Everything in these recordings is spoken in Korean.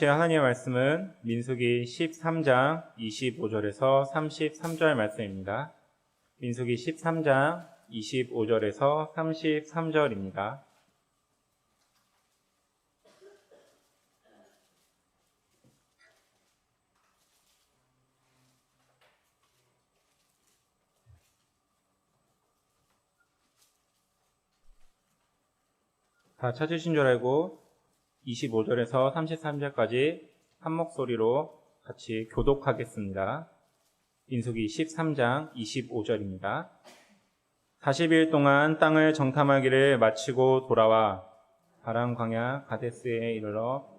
주실 하나님의 말씀은 민수기 13장 25절에서 33절 말씀입니다. 민수기 13장 25절에서 33절입니다. 다 찾으신 줄 알고 25절에서 33절까지 한 목소리로 같이 교독하겠습니다. 민수기 13장 25절입니다. 40일 동안 땅을 정탐하기를 마치고 돌아와 바람 광야 가데스에 이르러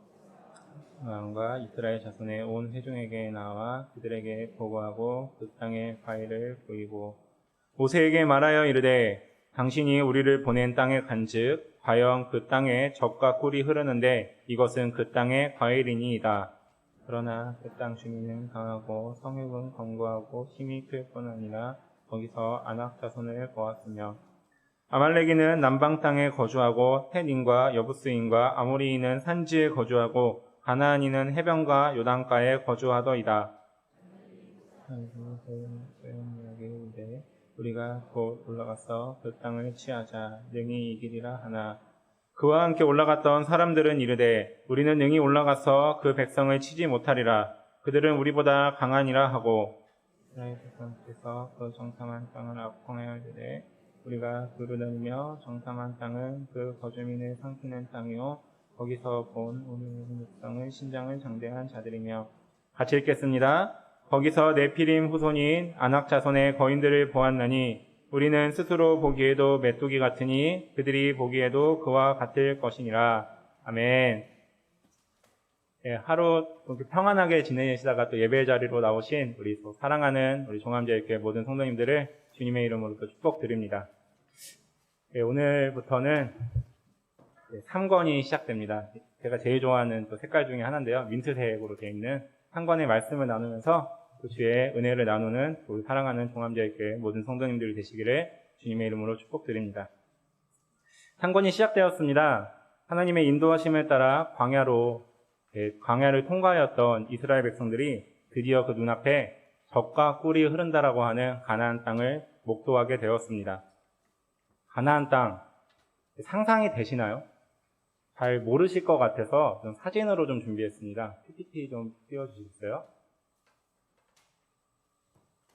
아론과 이스라엘 자손의 온 회중에게 나와 그들에게 보고하고 그 땅의 과일을 보이고 모세에게 말하여 이르되 당신이 우리를 보낸 땅에 간즉 과연 그 땅에 젖과 꿀이 흐르는데 이것은 그 땅의 과일이니이다. 그러나 그 땅 주민은 강하고 성읍은 견고하고 힘이 클 뿐 아니라 거기서 아낙 자손을 보았으며 아말렉인은 남방 땅에 거주하고 헷인과 여부스인과 아모리인은 산지에 거주하고 가나안인은 해변과 요단가에 거주하더이다. 우리가 곧 올라가서 그 땅을 취하자 능히 이기리라 하나 그와 함께 올라갔던 사람들은 이르되 우리는 능히 올라가서 그 백성을 치지 못하리라. 그들은 우리보다 강하니라 하고 이스라엘 백성께서 그 정탐한 땅을 악평하여 이르되 우리가 두루 다니며 정탐한 땅은 그 거주민을 삼키는 땅이요 거기서 본 우리 백성의 신장을 장대한 자들이며 같이 읽겠습니다. 거기서 네피림 후손인 아낙 자손의 거인들을 보았나니 우리는 스스로 보기에도 메뚜기 같으니 그들이 보기에도 그와 같을 것이니라. 아멘. 예, 하루 평안하게 지내시다가 또 예배 자리로 나오신 우리 또 사랑하는 우리 종암제일교회 모든 성도님들을 주님의 이름으로 또 축복드립니다. 예, 오늘부터는 3권이 시작됩니다. 제가 제일 좋아하는 또 색깔 중에 하나인데요. 민트색으로 되어 있는 3권의 말씀을 나누면서 그 주의 은혜를 나누는 우리 사랑하는 종암제일교회 모든 성도님들이 되시기를 주님의 이름으로 축복드립니다. 3권이 시작되었습니다. 하나님의 인도하심에 따라 광야를 통과하였던 이스라엘 백성들이 드디어 그 눈앞에 젖과 꿀이 흐른다라고 하는 가나안 땅을 목도하게 되었습니다. 가나안 땅 상상이 되시나요? 잘 모르실 것 같아서 좀 사진으로 좀 준비했습니다. PPT 좀 띄워주시겠어요?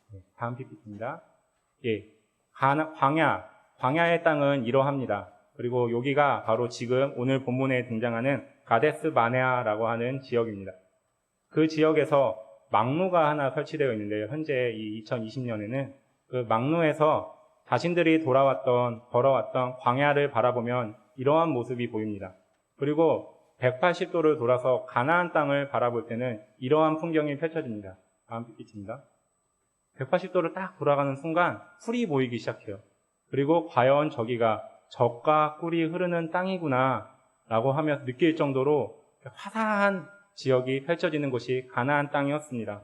네, 다음 PPT입니다. 예, 광야의 땅은 이러합니다. 그리고 여기가 바로 지금 오늘 본문에 등장하는 가데스 바네아라고 하는 지역입니다. 그 지역에서 망루가 하나 설치되어 있는데요. 현재 이 2020년에는 그 망루에서 자신들이 걸어왔던 광야를 바라보면 이러한 모습이 보입니다. 그리고 180도를 돌아서 가나안 땅을 바라볼 때는 이러한 풍경이 펼쳐집니다. 다음 PPT입니다. 180도를 딱 돌아가는 순간 풀이 보이기 시작해요. 그리고 과연 저기가 젖과 꿀이 흐르는 땅이구나 라고 하면서 느낄 정도로 화사한 지역이 펼쳐지는 곳이 가나안 땅이었습니다.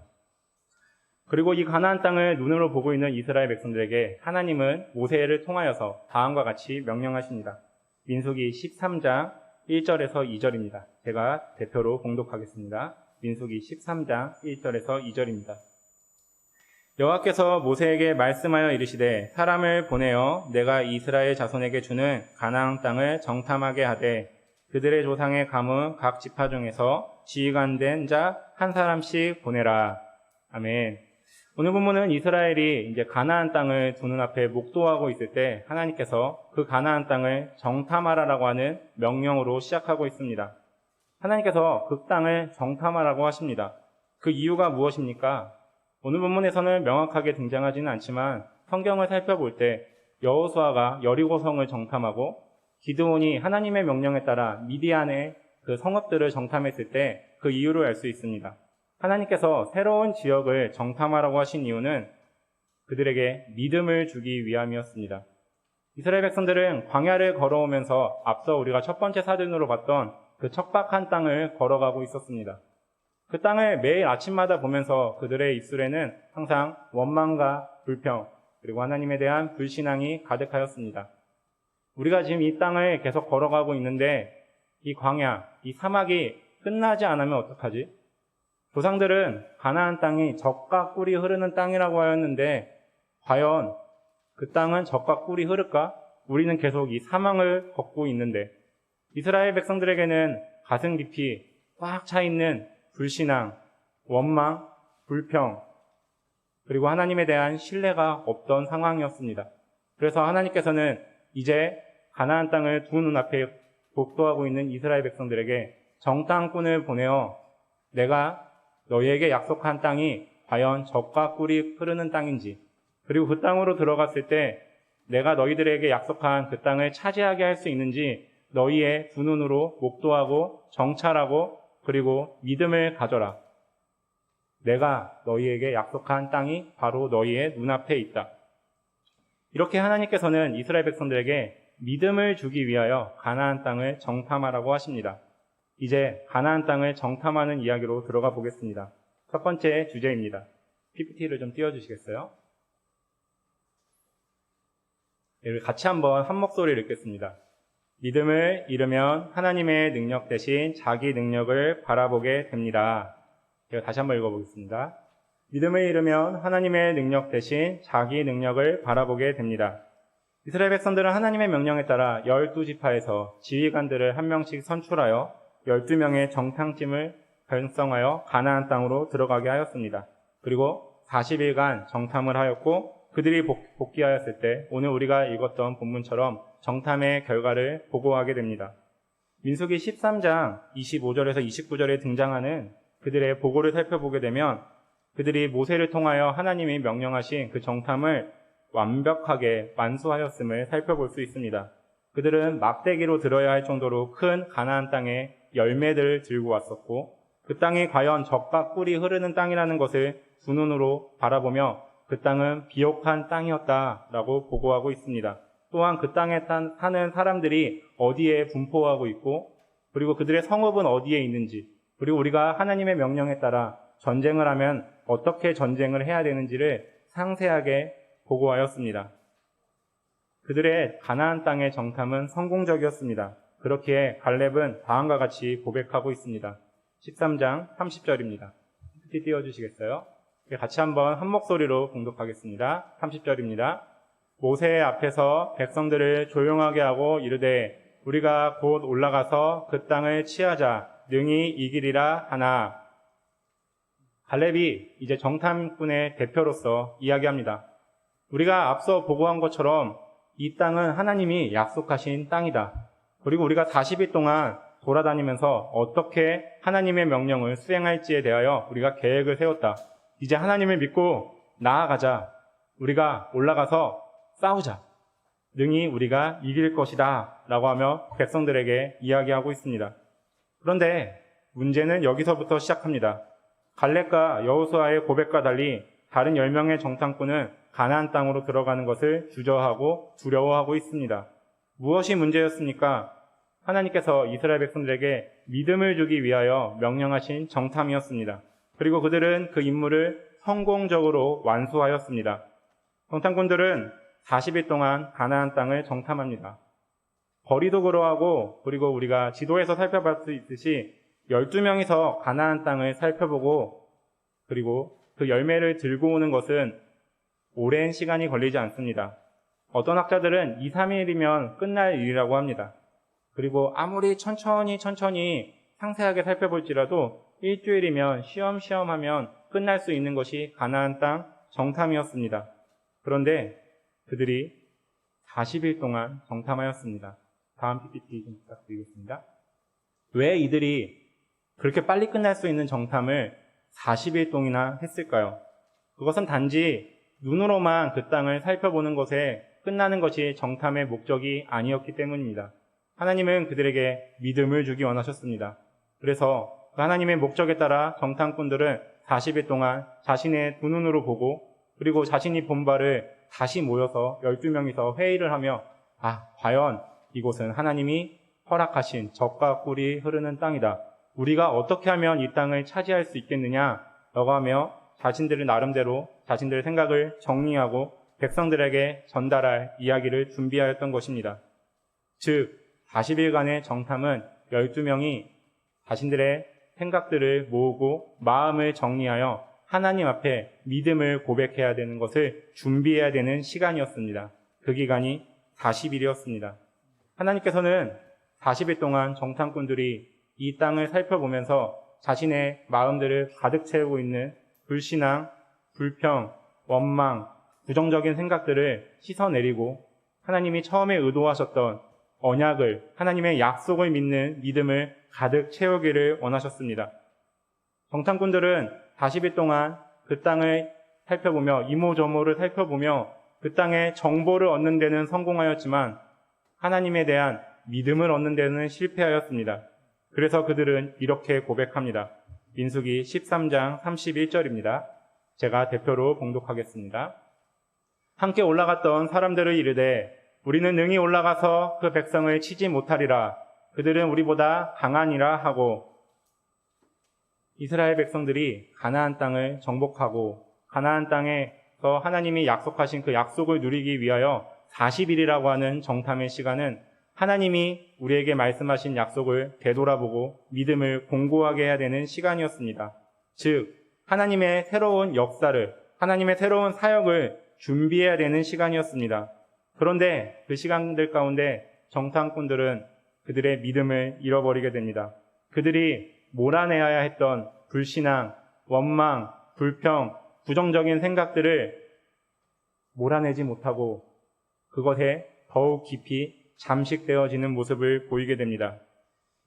그리고 이 가나안 땅을 눈으로 보고 있는 이스라엘 백성들에게 하나님은 모세를 통하여서 다음과 같이 명령하십니다. 민수기 13장 1절에서 2절입니다. 제가 대표로 봉독하겠습니다. 민수기 13장 1절에서 2절입니다. 여호와께서 모세에게 말씀하여 이르시되 사람을 보내어 내가 이스라엘 자손에게 주는 가나안 땅을 정탐하게 하되 그들의 조상의 가문 각 지파 중에서 지휘관된 자 한 사람씩 보내라. 아멘. 오늘 본문은 이스라엘이 이제 가나안 땅을 두 눈앞에 목도하고 있을 때 하나님께서 그 가나안 땅을 정탐하라라고 하는 명령으로 시작하고 있습니다. 하나님께서 그 땅을 정탐하라고 하십니다. 그 이유가 무엇입니까? 오늘 본문에서는 명확하게 등장하지는 않지만 성경을 살펴볼 때 여호수아가 여리고성을 정탐하고 기드온이 하나님의 명령에 따라 미디안의 그 성읍들을 정탐했을 때 그 이유를 알 수 있습니다. 하나님께서 새로운 지역을 정탐하라고 하신 이유는 그들에게 믿음을 주기 위함이었습니다. 이스라엘 백성들은 광야를 걸어오면서 앞서 우리가 첫 번째 사진으로 봤던 그 척박한 땅을 걸어가고 있었습니다. 그 땅을 매일 아침마다 보면서 그들의 입술에는 항상 원망과 불평 그리고 하나님에 대한 불신앙이 가득하였습니다. 우리가 지금 이 땅을 계속 걸어가고 있는데 이 광야, 이 사막이 끝나지 않으면 어떡하지? 조상들은 가나안 땅이 젖과 꿀이 흐르는 땅이라고 하였는데 과연 그 땅은 젖과 꿀이 흐를까? 우리는 계속 이 사망을 걷고 있는데 이스라엘 백성들에게는 가슴 깊이 꽉 차 있는 불신앙, 원망, 불평, 그리고 하나님에 대한 신뢰가 없던 상황이었습니다. 그래서 하나님께서는 이제 가나안 땅을 두 눈앞에 독도하고 있는 이스라엘 백성들에게 정탐꾼을 보내어 내가 너희에게 약속한 땅이 과연 젖과 꿀이 흐르는 땅인지, 그리고 그 땅으로 들어갔을 때 내가 너희들에게 약속한 그 땅을 차지하게 할 수 있는지 너희의 두 눈으로 목도하고 정찰하고 그리고 믿음을 가져라. 내가 너희에게 약속한 땅이 바로 너희의 눈앞에 있다. 이렇게 하나님께서는 이스라엘 백성들에게 믿음을 주기 위하여 가나안 땅을 정탐하라고 하십니다. 이제 가나안 땅을 정탐하는 이야기로 들어가 보겠습니다. 첫 번째 주제입니다. PPT를 좀 띄워주시겠어요? 네, 같이 한번 한 목소리를 읽겠습니다. 믿음을 잃으면 하나님의 능력 대신 자기 능력을 바라보게 됩니다. 제가 다시 한번 읽어보겠습니다. 믿음을 잃으면 하나님의 능력 대신 자기 능력을 바라보게 됩니다. 이스라엘 백성들은 하나님의 명령에 따라 12지파에서 지휘관들을 한 명씩 선출하여 12명의 정탐팀을 결성하여 가나안 땅으로 들어가게 하였습니다. 그리고 40일간 정탐을 하였고 그들이 복귀하였을 때 오늘 우리가 읽었던 본문처럼 정탐의 결과를 보고하게 됩니다. 민수기 13장 25절에서 29절에 등장하는 그들의 보고를 살펴보게 되면 그들이 모세를 통하여 하나님이 명령하신 그 정탐을 완벽하게 완수하였음을 살펴볼 수 있습니다. 그들은 막대기로 들어야 할 정도로 큰 가나안 땅의 열매들을 들고 왔었고 그 땅이 과연 젖과 꿀이 흐르는 땅이라는 것을 두 눈으로 바라보며 그 땅은 비옥한 땅이었다라고 보고하고 있습니다. 또한 그 땅에 사는 사람들이 어디에 분포하고 있고 그리고 그들의 성읍은 어디에 있는지 그리고 우리가 하나님의 명령에 따라 전쟁을 하면 어떻게 전쟁을 해야 되는지를 상세하게 보고하였습니다. 그들의 가나안 땅의 정탐은 성공적이었습니다. 그렇기에 갈렙은 다음과 같이 고백하고 있습니다. 13장 30절입니다. PPT 띄워주시겠어요? 같이 한번 한 목소리로 공독하겠습니다. 30절입니다. 모세 앞에서 백성들을 조용하게 하고 이르되 우리가 곧 올라가서 그 땅을 취하자 능히 이기리라 하나. 갈렙이 이제 정탐꾼의 대표로서 이야기합니다. 우리가 앞서 보고한 것처럼 이 땅은 하나님이 약속하신 땅이다. 그리고 우리가 40일 동안 돌아다니면서 어떻게 하나님의 명령을 수행할지에 대하여 우리가 계획을 세웠다. 이제 하나님을 믿고 나아가자. 우리가 올라가서 싸우자. 능히 우리가 이길 것이다. 라고 하며 백성들에게 이야기하고 있습니다. 그런데 문제는 여기서부터 시작합니다. 갈렙과 여호수아의 고백과 달리 다른 10명의 정탐꾼은 가나안 땅으로 들어가는 것을 주저하고 두려워하고 있습니다. 무엇이 문제였습니까? 하나님께서 이스라엘 백성들에게 믿음을 주기 위하여 명령하신 정탐이었습니다. 그리고 그들은 그 임무를 성공적으로 완수하였습니다. 정탐꾼들은 40일 동안 가나안 땅을 정탐합니다. 거리도 그러하고 그리고 우리가 지도에서 살펴볼 수 있듯이 12명이서 가나안 땅을 살펴보고 그리고 그 열매를 들고 오는 것은 오랜 시간이 걸리지 않습니다. 어떤 학자들은 2, 3일이면 끝날 일이라고 합니다. 그리고 아무리 천천히 상세하게 살펴볼지라도 일주일이면 쉬엄쉬엄 하면 끝날 수 있는 것이 가나안 땅 정탐이었습니다. 그런데 그들이 40일 동안 정탐하였습니다. 다음 PPT 좀 부탁드리겠습니다. 왜 이들이 그렇게 빨리 끝날 수 있는 정탐을 40일 동안이나 했을까요? 그것은 단지 눈으로만 그 땅을 살펴보는 것에 끝나는 것이 정탐의 목적이 아니었기 때문입니다. 하나님은 그들에게 믿음을 주기 원하셨습니다. 그래서 그 하나님의 목적에 따라 정탐꾼들은 40일 동안 자신의 두 눈으로 보고 그리고 자신이 본 바를 다시 모여서 12명이서 회의를 하며 과연 이곳은 하나님이 허락하신 젖과 꿀이 흐르는 땅이다. 우리가 어떻게 하면 이 땅을 차지할 수 있겠느냐라고 하며 자신들의 나름대로 자신들의 생각을 정리하고 백성들에게 전달할 이야기를 준비하였던 것입니다. 즉 40일간의 정탐은 12명이 자신들의 생각들을 모으고 마음을 정리하여 하나님 앞에 믿음을 고백해야 되는 것을 준비해야 되는 시간이었습니다. 그 기간이 40일이었습니다. 하나님께서는 40일 동안 정탐꾼들이 이 땅을 살펴보면서 자신의 마음들을 가득 채우고 있는 불신앙, 불평, 원망, 부정적인 생각들을 씻어내리고 하나님이 처음에 의도하셨던 언약을, 하나님의 약속을 믿는 믿음을 가득 채우기를 원하셨습니다. 정탐꾼들은 40일 동안 그 땅을 살펴보며 이모저모를 살펴보며 그 땅의 정보를 얻는 데는 성공하였지만 하나님에 대한 믿음을 얻는 데는 실패하였습니다. 그래서 그들은 이렇게 고백합니다. 민수기 13장 31절입니다. 제가 대표로 봉독하겠습니다. 함께 올라갔던 사람들을 이르되 우리는 능히 올라가서 그 백성을 치지 못하리라. 그들은 우리보다 강하니라 하고, 이스라엘 백성들이 가나안 땅을 정복하고 가나안 땅에서 하나님이 약속하신 그 약속을 누리기 위하여 40일이라고 하는 정탐의 시간은 하나님이 우리에게 말씀하신 약속을 되돌아보고 믿음을 공고하게 해야 되는 시간이었습니다. 즉 하나님의 새로운 역사를, 하나님의 새로운 사역을 준비해야 되는 시간이었습니다. 그런데 그 시간들 가운데 정탐꾼들은 그들의 믿음을 잃어버리게 됩니다. 그들이 몰아내야 했던 불신앙, 원망, 불평, 부정적인 생각들을 몰아내지 못하고 그것에 더욱 깊이 잠식되어지는 모습을 보이게 됩니다.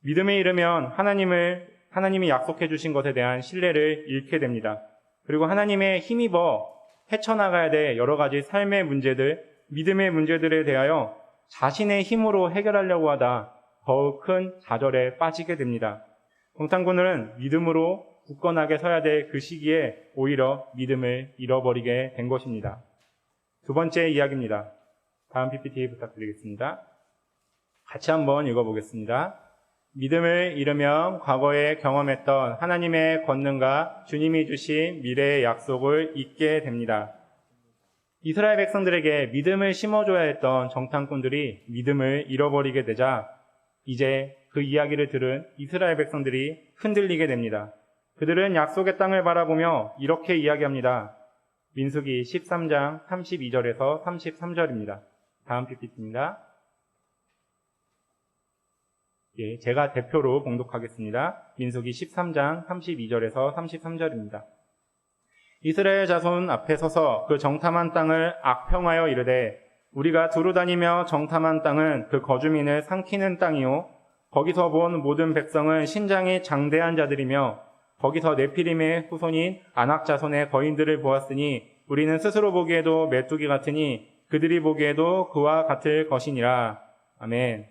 믿음에 이르면 하나님이 약속해 주신 것에 대한 신뢰를 잃게 됩니다. 그리고 하나님의 힘입어 헤쳐나가야 될 여러 가지 삶의 문제들, 믿음의 문제들에 대하여 자신의 힘으로 해결하려고 하다 더욱 큰 좌절에 빠지게 됩니다. 정탐꾼은 믿음으로 굳건하게 서야 될 그 시기에 오히려 믿음을 잃어버리게 된 것입니다. 두 번째 이야기입니다. 다음 PPT 부탁드리겠습니다. 같이 한번 읽어보겠습니다. 믿음을 잃으면 과거에 경험했던 하나님의 권능과 주님이 주신 미래의 약속을 잊게 됩니다. 이스라엘 백성들에게 믿음을 심어줘야 했던 정탐꾼들이 믿음을 잃어버리게 되자 이제 그 이야기를 들은 이스라엘 백성들이 흔들리게 됩니다. 그들은 약속의 땅을 바라보며 이렇게 이야기합니다. 민수기 13장 32절에서 33절입니다. 다음 PPT입니다. 제가 대표로 봉독하겠습니다. 민수기 13장 32절에서 33절입니다. 이스라엘 자손 앞에 서서 그 정탐한 땅을 악평하여 이르되 우리가 두루 다니며 정탐한 땅은 그 거주민을 삼키는 땅이요 거기서 본 모든 백성은 신장이 장대한 자들이며 거기서 네피림의 후손인 아낙 자손의 거인들을 보았으니 우리는 스스로 보기에도 메뚜기 같으니 그들이 보기에도 그와 같을 것이니라. 아멘.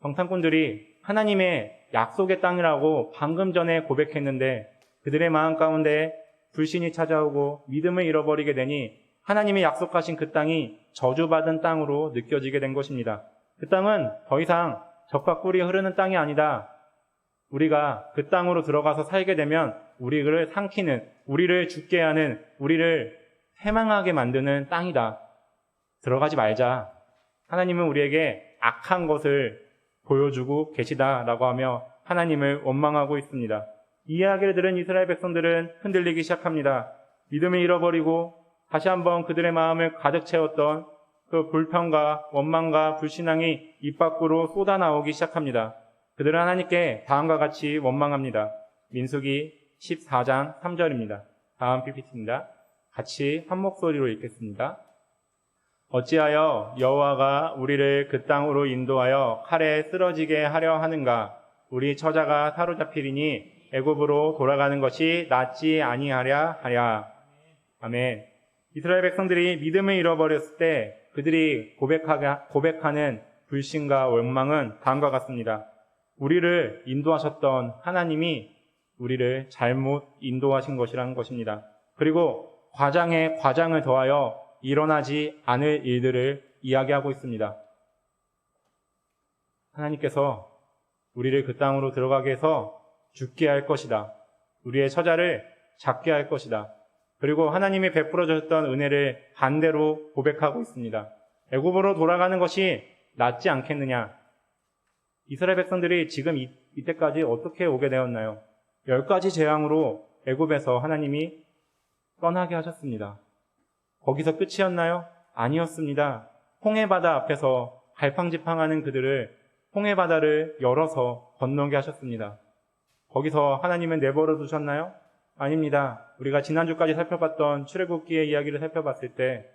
정탐꾼들이 하나님의 약속의 땅이라고 방금 전에 고백했는데 그들의 마음 가운데 불신이 찾아오고 믿음을 잃어버리게 되니 하나님이 약속하신 그 땅이 저주받은 땅으로 느껴지게 된 것입니다. 그 땅은 더 이상 젖과 꿀이 흐르는 땅이 아니다. 우리가 그 땅으로 들어가서 살게 되면 우리를 삼키는, 우리를 죽게 하는, 우리를 패망하게 만드는 땅이다. 들어가지 말자. 하나님은 우리에게 악한 것을 보여주고 계시다라고 하며 하나님을 원망하고 있습니다. 이 이야기를 들은 이스라엘 백성들은 흔들리기 시작합니다. 믿음을 잃어버리고 다시 한번 그들의 마음을 가득 채웠던 그 불평과 원망과 불신앙이 입 밖으로 쏟아나오기 시작합니다. 그들은 하나님께 다음과 같이 원망합니다. 민수기 14장 3절입니다. 다음 PPT입니다. 같이 한 목소리로 읽겠습니다. 어찌하여 여호와가 우리를 그 땅으로 인도하여 칼에 쓰러지게 하려 하는가? 우리 처자가 사로잡히리니 애굽으로 돌아가는 것이 낫지 아니하랴 하랴. 아멘. 이스라엘 백성들이 믿음을 잃어버렸을 때 그들이 고백하는 불신과 원망은 다음과 같습니다. 우리를 인도하셨던 하나님이 우리를 잘못 인도하신 것이라는 것입니다. 그리고 과장에 과장을 더하여 일어나지 않을 일들을 이야기하고 있습니다. 하나님께서 우리를 그 땅으로 들어가게 해서 죽게 할 것이다. 우리의 처자를 잡게 할 것이다. 그리고 하나님이 베풀어 주셨던 은혜를 반대로 고백하고 있습니다. 애굽으로 돌아가는 것이 낫지 않겠느냐? 이스라엘 백성들이 지금 이때까지 어떻게 오게 되었나요? 10가지 재앙으로 애굽에서 하나님이 떠나게 하셨습니다. 거기서 끝이었나요? 아니었습니다. 홍해바다 앞에서 갈팡질팡하는 그들을 홍해바다를 열어서 건너게 하셨습니다. 거기서 하나님은 내버려 두셨나요? 아닙니다. 우리가 지난주까지 살펴봤던 출애굽기의 이야기를 살펴봤을 때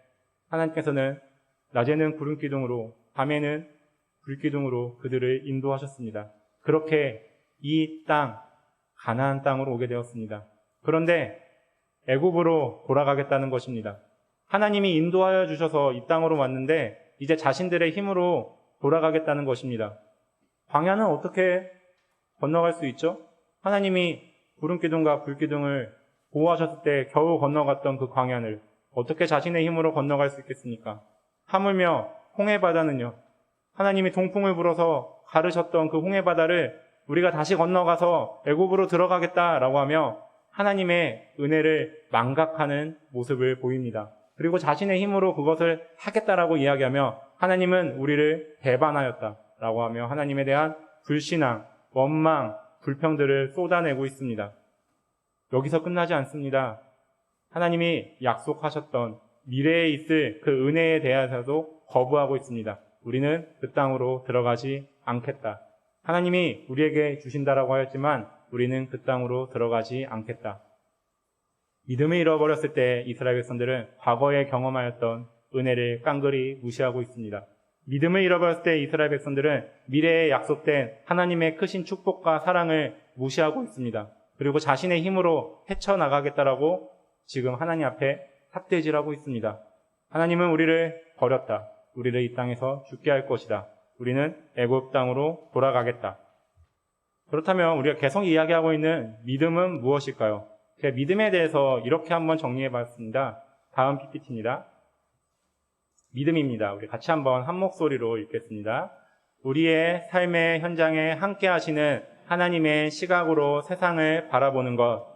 하나님께서는 낮에는 구름기둥으로 밤에는 불기둥으로 그들을 인도하셨습니다. 그렇게 이 땅, 가나안 땅으로 오게 되었습니다. 그런데 애굽으로 돌아가겠다는 것입니다. 하나님이 인도하여 주셔서 이 땅으로 왔는데 이제 자신들의 힘으로 돌아가겠다는 것입니다. 광야는 어떻게 건너갈 수 있죠? 하나님이 구름기둥과 불기둥을 보호하셨을 때 겨우 건너갔던 그 광야를 어떻게 자신의 힘으로 건너갈 수 있겠습니까? 하물며 홍해바다는요. 하나님이 동풍을 불어서 가르셨던 그 홍해바다를 우리가 다시 건너가서 애굽으로 들어가겠다라고 하며 하나님의 은혜를 망각하는 모습을 보입니다. 그리고 자신의 힘으로 그것을 하겠다라고 이야기하며 하나님은 우리를 배반하였다라고 하며 하나님에 대한 불신앙, 원망, 불평들을 쏟아내고 있습니다. 여기서 끝나지 않습니다. 하나님이 약속하셨던 미래에 있을 그 은혜에 대해서도 거부하고 있습니다. 우리는 그 땅으로 들어가지 않겠다. 하나님이 우리에게 주신다라고 하였지만 우리는 그 땅으로 들어가지 않겠다. 믿음을 잃어버렸을 때 이스라엘 백성들은 과거에 경험하였던 은혜를 깡그리 무시하고 있습니다. 믿음을 잃어버렸을 때 이스라엘 백성들은 미래에 약속된 하나님의 크신 축복과 사랑을 무시하고 있습니다. 그리고 자신의 힘으로 헤쳐나가겠다라고 지금 하나님 앞에 삿대질하고 있습니다. 하나님은 우리를 버렸다. 우리를 이 땅에서 죽게 할 것이다. 우리는 애굽 땅으로 돌아가겠다. 그렇다면 우리가 계속 이야기하고 있는 믿음은 무엇일까요? 제가 믿음에 대해서 이렇게 한번 정리해 봤습니다. 다음 PPT입니다. 믿음입니다. 우리 같이 한번 한 목소리로 읽겠습니다. 우리의 삶의 현장에 함께 하시는 하나님의 시각으로 세상을 바라보는 것.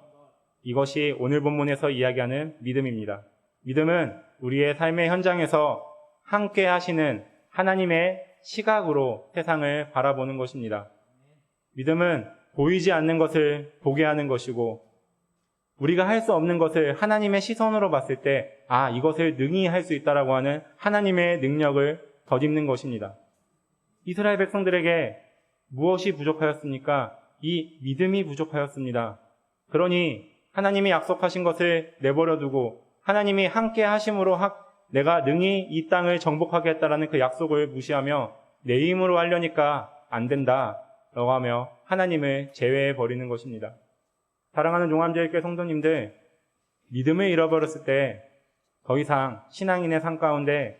이것이 오늘 본문에서 이야기하는 믿음입니다. 믿음은 우리의 삶의 현장에서 함께 하시는 하나님의 시각으로 세상을 바라보는 것입니다. 믿음은 보이지 않는 것을 보게 하는 것이고 우리가 할 수 없는 것을 하나님의 시선으로 봤을 때 이것을 능히 할 수 있다라고 하는 하나님의 능력을 덧입는 것입니다. 이스라엘 백성들에게 무엇이 부족하였습니까? 이 믿음이 부족하였습니다. 그러니 하나님이 약속하신 것을 내버려 두고 하나님이 함께 하심으로 내가 능히 이 땅을 정복하겠다라는 그 약속을 무시하며 내 힘으로 하려니까 안 된다라고 하며 하나님을 제외해 버리는 것입니다. 사랑하는 종암제일교회 성도님들, 믿음을 잃어버렸을 때 더 이상 신앙인의 삶 가운데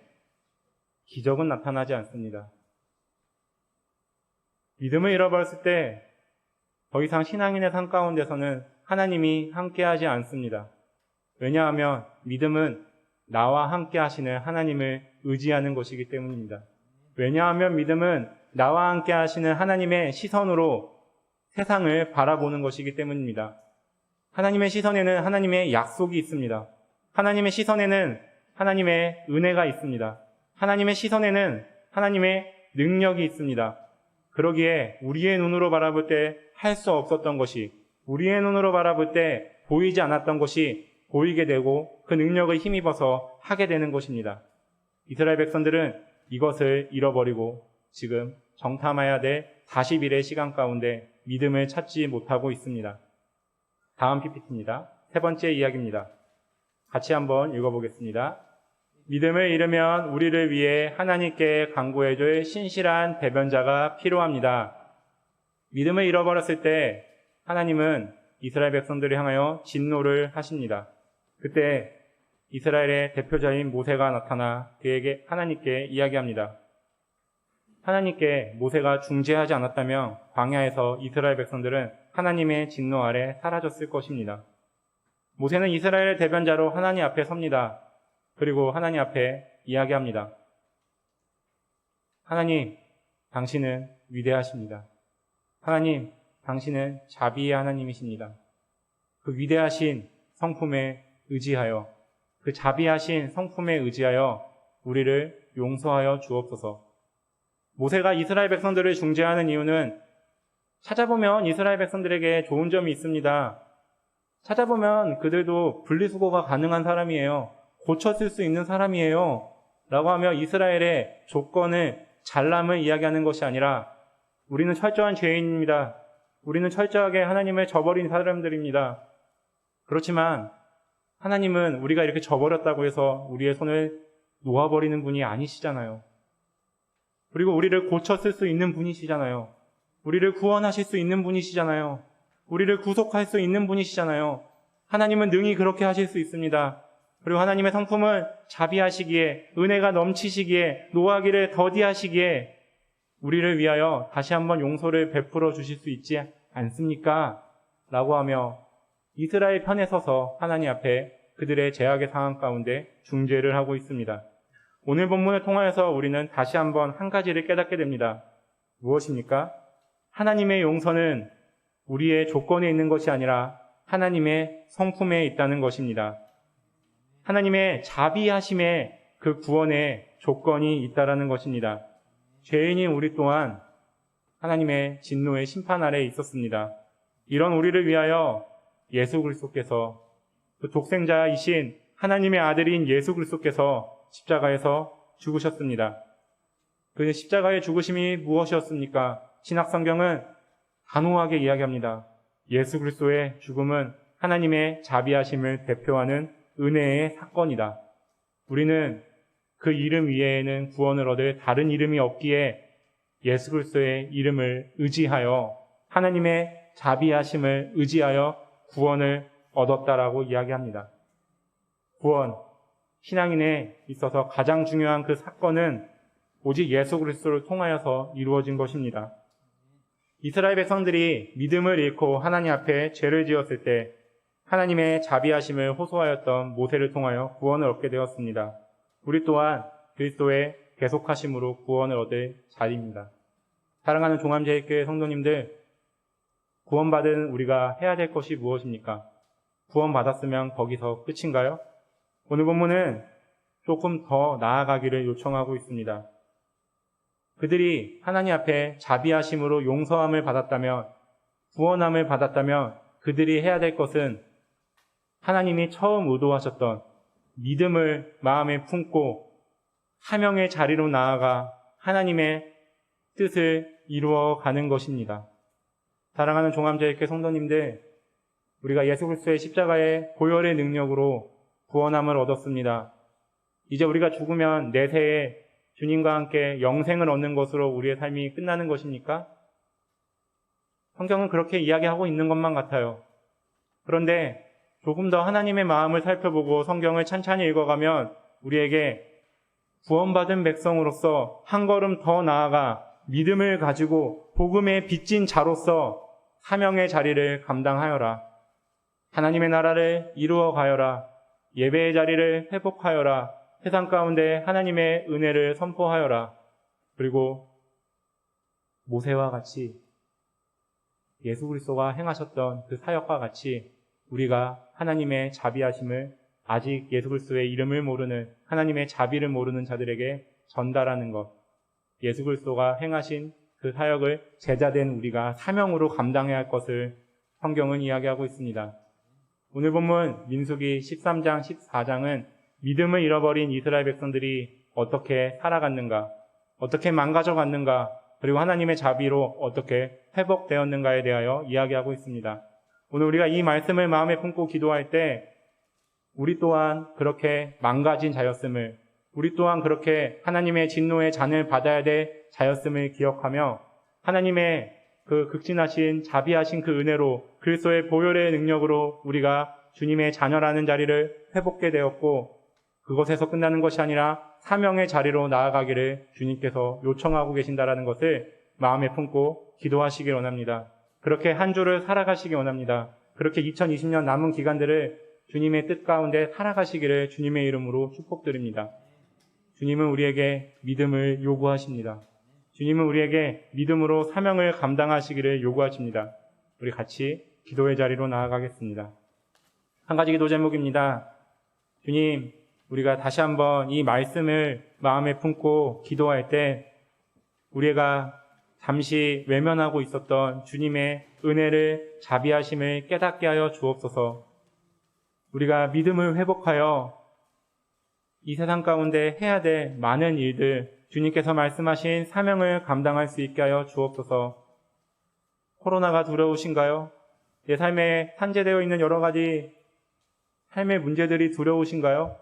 기적은 나타나지 않습니다. 믿음을 잃어버렸을 때 더 이상 신앙인의 삶 가운데서는 하나님이 함께하지 않습니다. 왜냐하면 믿음은 나와 함께 하시는 하나님을 의지하는 것이기 때문입니다. 왜냐하면 믿음은 나와 함께 하시는 하나님의 시선으로 세상을 바라보는 것이기 때문입니다. 하나님의 시선에는 하나님의 약속이 있습니다. 하나님의 시선에는 하나님의 은혜가 있습니다. 하나님의 시선에는 하나님의 능력이 있습니다. 그러기에 우리의 눈으로 바라볼 때 할 수 없었던 것이, 우리의 눈으로 바라볼 때 보이지 않았던 것이 보이게 되고 그 능력을 힘입어서 하게 되는 것입니다. 이스라엘 백성들은 이것을 잃어버리고 지금 정탐해야 될 40일의 시간 가운데 믿음을 찾지 못하고 있습니다. 다음 PPT입니다. 세 번째 이야기입니다. 같이 한번 읽어보겠습니다. 믿음을 잃으면 우리를 위해 하나님께 간구해줄 신실한 대변자가 필요합니다. 믿음을 잃어버렸을 때 하나님은 이스라엘 백성들을 향하여 진노를 하십니다. 그때 이스라엘의 대표자인 모세가 나타나 그에게 하나님께 이야기합니다. 하나님께 모세가 중재하지 않았다면 광야에서 이스라엘 백성들은 하나님의 진노 아래 사라졌을 것입니다. 모세는 이스라엘의 대변자로 하나님 앞에 섭니다. 그리고 하나님 앞에 이야기합니다. 하나님, 당신은 위대하십니다. 하나님, 당신은 자비의 하나님이십니다. 그 위대하신 성품에 의지하여, 그 자비하신 성품에 의지하여 우리를 용서하여 주옵소서. 모세가 이스라엘 백성들을 중재하는 이유는 찾아보면 이스라엘 백성들에게 좋은 점이 있습니다. 찾아보면 그들도 분리수거가 가능한 사람이에요. 고쳐 쓸 수 있는 사람이에요. 라고 하며 이스라엘의 조건을, 잘남을 이야기하는 것이 아니라 우리는 철저한 죄인입니다. 우리는 철저하게 하나님을 저버린 사람들입니다. 그렇지만 하나님은 우리가 이렇게 저버렸다고 해서 우리의 손을 놓아버리는 분이 아니시잖아요. 그리고 우리를 고쳐 쓸 수 있는 분이시잖아요. 우리를 구원하실 수 있는 분이시잖아요. 우리를 구속할 수 있는 분이시잖아요. 하나님은 능히 그렇게 하실 수 있습니다. 그리고 하나님의 성품을 자비하시기에, 은혜가 넘치시기에, 노하기를 더디하시기에 우리를 위하여 다시 한번 용서를 베풀어 주실 수 있지 않습니까? 라고 하며 이스라엘 편에 서서 하나님 앞에 그들의 죄악의 상황 가운데 중재를 하고 있습니다. 오늘 본문을 통하여서 우리는 다시 한번 한 가지를 깨닫게 됩니다. 무엇입니까? 하나님의 용서는 우리의 조건에 있는 것이 아니라 하나님의 성품에 있다는 것입니다. 하나님의 자비하심에 그 구원의 조건이 있다라는 것입니다. 죄인인 우리 또한 하나님의 진노의 심판 아래에 있었습니다. 이런 우리를 위하여 예수 그리스도께서, 그 독생자이신 하나님의 아들인 예수 그리스도께서 십자가에서 죽으셨습니다. 그 십자가의 죽으심이 무엇이었습니까? 신약성경은 단호하게 이야기합니다. 예수 그리스도의 죽음은 하나님의 자비하심을 대표하는 은혜의 사건이다. 우리는 그 이름 위에는 구원을 얻을 다른 이름이 없기에 예수 그리스도의 이름을 의지하여 하나님의 자비하심을 의지하여 구원을 얻었다라고 이야기합니다. 구원, 신앙인에 있어서 가장 중요한 그 사건은 오직 예수 그리스도를 통하여서 이루어진 것입니다. 이스라엘 백성들이 믿음을 잃고 하나님 앞에 죄를 지었을 때 하나님의 자비하심을 호소하였던 모세를 통하여 구원을 얻게 되었습니다. 우리 또한 그리스도의 계속하심으로 구원을 얻을 자리입니다. 사랑하는 종암제일교회 성도님들, 구원받은 우리가 해야 될 것이 무엇입니까? 구원받았으면 거기서 끝인가요? 오늘 본문은 조금 더 나아가기를 요청하고 있습니다. 그들이 하나님 앞에 자비하심으로 용서함을 받았다면, 구원함을 받았다면 그들이 해야 될 것은 하나님이 처음 의도하셨던 믿음을 마음에 품고 사명의 자리로 나아가 하나님의 뜻을 이루어가는 것입니다. 사랑하는 종암제일교회 성도님들, 우리가 예수 그리스도의 십자가의 보혈의 능력으로 구원함을 얻었습니다. 이제 우리가 죽으면 내세에 주님과 함께 영생을 얻는 것으로 우리의 삶이 끝나는 것입니까? 성경은 그렇게 이야기하고 있는 것만 같아요. 그런데 조금 더 하나님의 마음을 살펴보고 성경을 찬찬히 읽어가면 우리에게 구원받은 백성으로서 한 걸음 더 나아가 믿음을 가지고 복음의 빚진 자로서 사명의 자리를 감당하여라. 하나님의 나라를 이루어 가여라. 예배의 자리를 회복하여라. 세상 가운데 하나님의 은혜를 선포하여라. 그리고 모세와 같이 예수 그리스도가 행하셨던 그 사역과 같이 우리가 하나님의 자비하심을 아직 예수 그리스도의 이름을 모르는, 하나님의 자비를 모르는 자들에게 전달하는 것, 예수 그리스도가 행하신 그 사역을 제자된 우리가 사명으로 감당해야 할 것을 성경은 이야기하고 있습니다. 오늘 본문 민수기 13장, 14장은 믿음을 잃어버린 이스라엘 백성들이 어떻게 살아갔는가, 어떻게 망가져갔는가, 그리고 하나님의 자비로 어떻게 회복되었는가에 대하여 이야기하고 있습니다. 오늘 우리가 이 말씀을 마음에 품고 기도할 때 우리 또한 그렇게 망가진 자였음을, 우리 또한 그렇게 하나님의 진노의 잔을 받아야 될 자였음을 기억하며 하나님의 그 극진하신 자비하신 그 은혜로 그리스도의 보혈의 능력으로 우리가 주님의 자녀라는 자리를 회복게 되었고, 그것에서 끝나는 것이 아니라 사명의 자리로 나아가기를 주님께서 요청하고 계신다라는 것을 마음에 품고 기도하시길 원합니다. 그렇게 한 주를 살아가시기 원합니다. 그렇게 2020년 남은 기간들을 주님의 뜻 가운데 살아가시기를 주님의 이름으로 축복드립니다. 주님은 우리에게 믿음을 요구하십니다. 주님은 우리에게 믿음으로 사명을 감당하시기를 요구하십니다. 우리 같이 기도의 자리로 나아가겠습니다. 한 가지 기도 제목입니다. 주님, 우리가 다시 한번 이 말씀을 마음에 품고 기도할 때 우리가 잠시 외면하고 있었던 주님의 은혜를 자비하심을 깨닫게 하여 주옵소서. 우리가 믿음을 회복하여 이 세상 가운데 해야 될 많은 일들, 주님께서 말씀하신 사명을 감당할 수 있게 하여 주옵소서. 코로나가 두려우신가요? 내 삶에 산재되어 있는 여러 가지 삶의 문제들이 두려우신가요?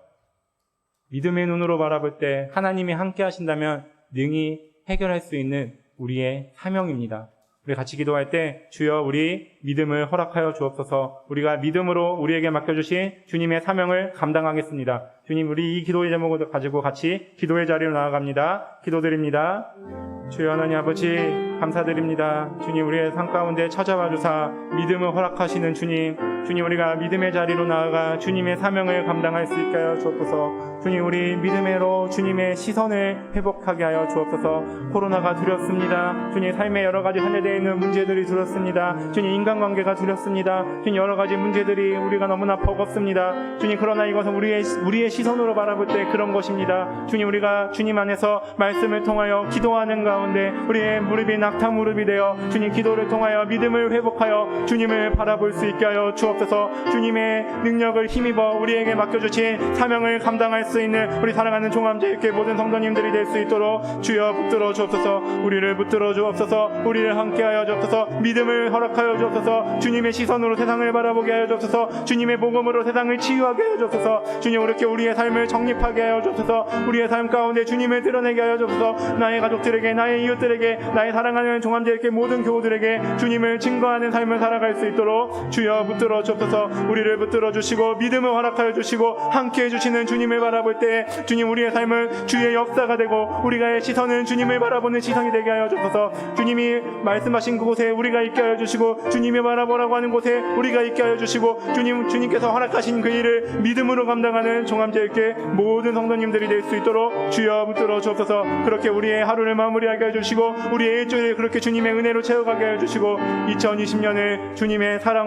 믿음의 눈으로 바라볼 때 하나님이 함께 하신다면 능히 해결할 수 있는 우리의 사명입니다. 우리 같이 기도할 때 주여 우리 믿음을 허락하여 주옵소서. 우리가 믿음으로 우리에게 맡겨주신 주님의 사명을 감당하겠습니다. 주님, 우리 이 기도의 제목을 가지고 같이 기도의 자리로 나아갑니다. 기도드립니다. 주여 하나님 아버지 감사드립니다. 주님, 우리의 삶 가운데 찾아와 주사 믿음을 허락하시는 주님, 우리가 믿음의 자리로 나아가 주님의 사명을 감당할 수 있게 하여 주옵소서. 주님, 우리 믿음으로 주님의 시선을 회복하게 하여 주옵소서. 코로나가 두렵습니다. 주님, 삶에 여러 가지 한해되어 있는 문제들이 두렵습니다. 주님, 인간관계가 두렵습니다. 주님, 여러 가지 문제들이 우리가 너무나 버겁습니다. 주님, 그러나 이것은 우리의 시선으로 바라볼 때 그런 것입니다. 주님, 우리가 주님 안에서 말씀을 통하여 기도하는 가운데 우리의 무릎이 낙타 무릎이 되어 주님 기도를 통하여 믿음을 회복하여 주님을 바라볼 수 있게 하여 주옵소서. 주님의 능력을 힘입어 우리에게 맡겨주신 사명을 감당할 수 있는 우리 사랑하는 종합제일교회 모든 성도님들이 될 수 있도록 주여 붙들어 주옵소서. 우리를 붙들어 주옵소서. 우리를 함께하여 주옵소서. 믿음을 허락하여 주옵소서. 주님의 시선으로 세상을 바라보게 하여 주옵소서. 주님의 복음으로 세상을 치유하게 하여 주옵소서. 주님, 이렇게 우리의 삶을 정립하게 하여 주옵소서. 우리의 삶 가운데 주님을 드러내게 하여 주옵소서. 나의 가족들에게, 나의 이웃들에게, 나의 사랑하는 종합제일교회 모든 교우들에게 주님을 증거하는 삶을 살아갈 수 있도록 주여 붙들어 주옵소서. 우리를 붙들어 주시고 믿음을 허락하여 주시고 함께해 주시는 주님을 바라볼 때 주님, 우리의 삶은 주의 역사가 되고 우리가의 시선은 주님을 바라보는 시선이 되게 하여 주옵소서. 주님이 말씀하신 그곳에 우리가 있게 하여 주시고 주님이 바라보라고 하는 곳에 우리가 있게 하여 주시고 주님께서 허락하신 그 일을 믿음으로 감당하는 종합제일교회 모든 성도님들이 될 수 있도록 주여 붙들어 주옵소서. 그렇게 우리의 하루를 마무리하게 해주시고 우리의 일주일을 그렇게 주님의 은혜로 채워가게 해주시고 2020년을 주님의 사랑